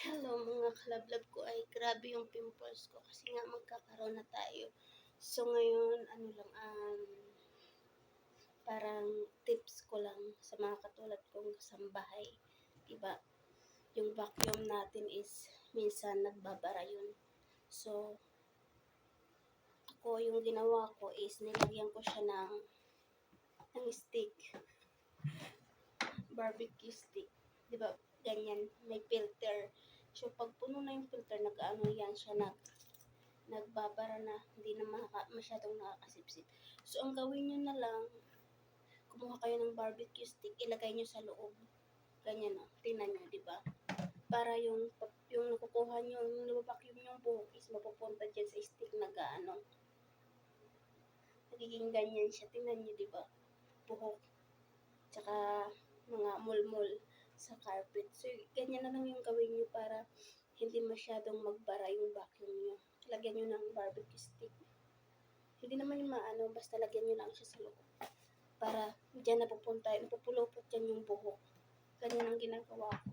Hello mga kalablab ko, ay grabe yung pimples ko kasi nga magkakaroon na tayo. So ngayon, ano lang, parang tips ko lang sa mga katulad kong kasambahay. Diba? Yung vacuum natin is minsan nagbabara yun. So, ako yung ginawa ko is nilagyan ko siya ng stick, barbecue stick. Diba? Ganyan, may filter. So, pag puno na yung filter, nag-ano yan siya, nagbabara na, hindi na masyadong nakakasipsip. So, ang gawin nyo na lang, kumuha kayo ng barbecue stick, ilagay nyo sa loob. Ganyan o, tingnan nyo, di ba? Para yung nakukuha nyo, yung nababacuum yung buhok is mapupunta dyan sa stick na gaano. Nagiging ganyan siya, tingnan nyo, di ba? Buhok, tsaka mga mulmul sa carpet. So, ganyan na lang yung gawin nyo para hindi masyadong magbara yung vacuum nyo. Lagyan nyo ng barbecue stick. Hindi naman yung maano, basta lagyan nyo lang siya sa loob. Para dyan napupunta, napupulupot dyan yung buhok. Ganyan ang ginagawa ko.